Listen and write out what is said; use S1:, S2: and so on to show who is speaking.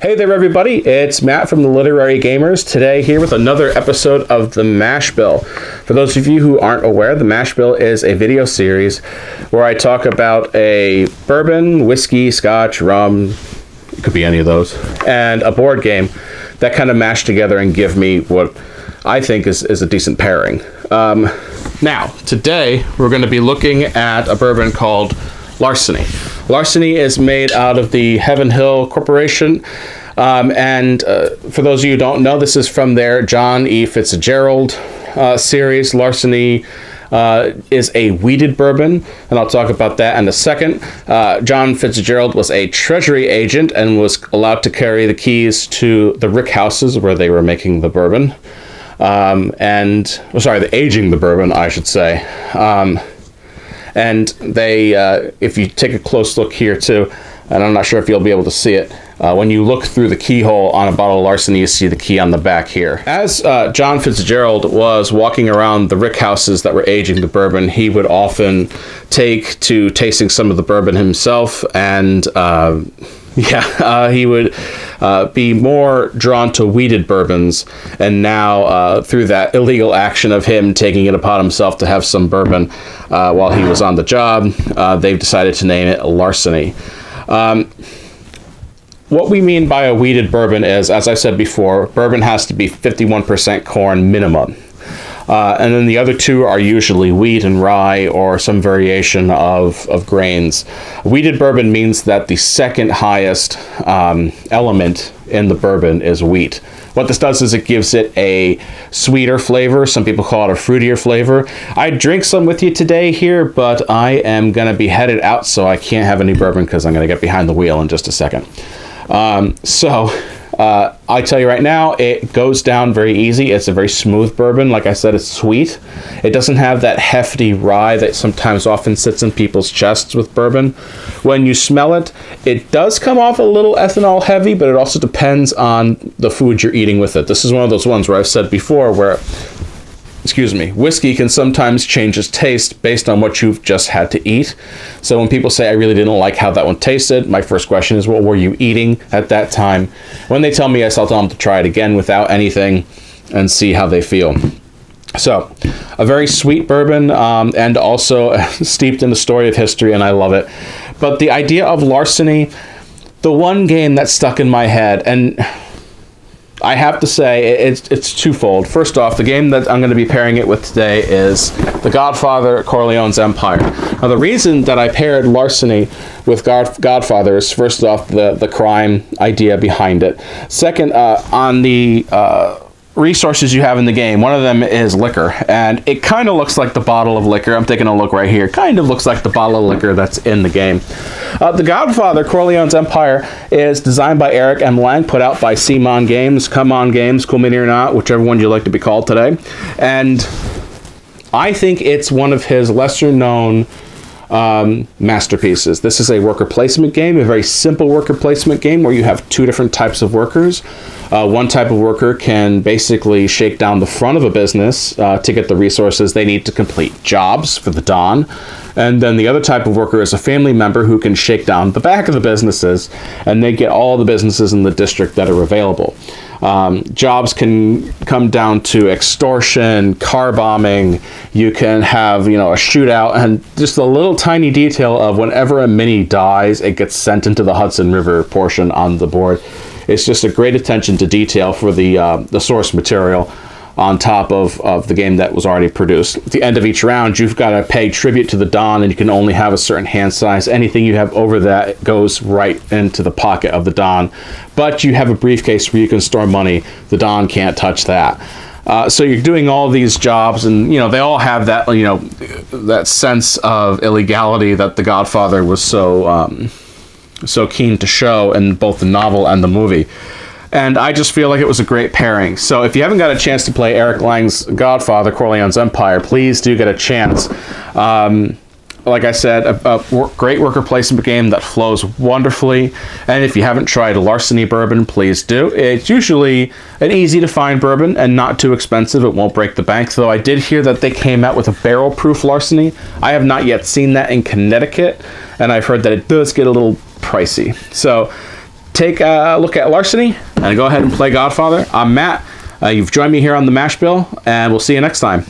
S1: Hey there everybody, it's Matt from the Literary Gamers, today here with another episode of the Mashbill. For those of you who aren't aware, the Mashbill is a video series where I talk about a bourbon, whiskey, scotch, rum, it could be any of those, and a board game that kind of mash together and give me what I think is a decent pairing. Now, today we're going to be looking at a bourbon called Larceny. Larceny is made out of the Heaven Hill Corporation, and for those of you who don't know, this is from their John E. Fitzgerald series. Larceny is a wheated bourbon, and I'll talk about that in a second. John Fitzgerald was a treasury agent and was allowed to carry the keys to the rick houses where they were making the bourbon, aging the bourbon, I should say. And they, if you take a close look here too, and I'm not sure if you'll be able to see it, when you look through the keyhole on a bottle of Larceny, you see the key on the back here. As John Fitzgerald was walking around the rick houses that were aging the bourbon, he would often take to tasting some of the bourbon himself, and he would be more drawn to wheated bourbons, and now through that illegal action of him taking it upon himself to have some bourbon while he was on the job, they've decided to name it Larceny. What we mean by a wheated bourbon is, as I said before, bourbon has to be 51% corn minimum. And then the other two are usually wheat and rye or some variation of grains. Wheated bourbon means that the second highest element in the bourbon is wheat. What this does is it gives it a sweeter flavor. Some people call it a fruitier flavor. I drink some with you today here, but I am going to be headed out, so I can't have any bourbon because I'm going to get behind the wheel in just a second. I tell you right now, it goes down very easy. It's a very smooth bourbon. Like I said, it's sweet. It doesn't have that hefty rye that sometimes often sits in people's chests with bourbon. When you smell it, it does come off a little ethanol heavy, but it also depends on the food you're eating with it. This is one of those ones where I've said before where whiskey can sometimes change its taste based on what you've just had to eat. So when people say, I really didn't like how that one tasted, my first question is, what were you eating at that time? When they tell me, I tell them to try it again without anything and see how they feel. So, a very sweet bourbon, and also steeped in the story of history, and I love it. But the idea of Larceny, the one game that stuck in my head, and I have to say, it's twofold. First off, the game that I'm going to be pairing it with today is the Godfather, Corleone's Empire. Now, the reason that I paired Larceny with Godfather is, first off, the crime idea behind it. Second, on the resources you have in the game, one of them is liquor, and it kind of looks like the bottle of liquor. I'm taking a look right here. Kind of looks like the bottle of liquor that's in the game. The Godfather, Corleone's Empire, is designed by Eric M. Lang, put out by CMON Games, Come On Games, Cool Mini or Not, whichever one you like to be called today. And I think it's one of his lesser known masterpieces. This is a worker placement game, a very simple worker placement game where you have two different types of workers. One type of worker can basically shake down the front of a business to get the resources they need to complete jobs for the Don. And then the other type of worker is a family member who can shake down the back of the businesses, and they get all the businesses in the district that are available. Jobs can come down to extortion, car bombing. You can have, a shootout, and just a little tiny detail of whenever a mini dies, it gets sent into the Hudson River portion on the board. It's just a great attention to detail for the source material on top of the game that was already produced. At the end of each round, you've got to pay tribute to the Don, and you can only have a certain hand size. Anything you have over that goes right into the pocket of the Don. But you have a briefcase where you can store money. The Don can't touch that. So you're doing all these jobs, and they all have that that sense of illegality that the Godfather was so keen to show in both the novel and the movie. And I just feel like it was a great pairing. So if you haven't got a chance to play Eric Lang's Godfather, Corleone's Empire, please do get a chance. Like I said, a great worker placement game that flows wonderfully. And if you haven't tried a Larceny bourbon, please do. It's usually an easy to find bourbon and not too expensive. It won't break the bank, though I did hear that they came out with a barrel-proof Larceny. I have not yet seen that in Connecticut, and I've heard that it does get a little pricey. So take a look at Larceny and go ahead and play Godfather. I'm Matt. You've joined me here on the Mashbill, and we'll see you next time.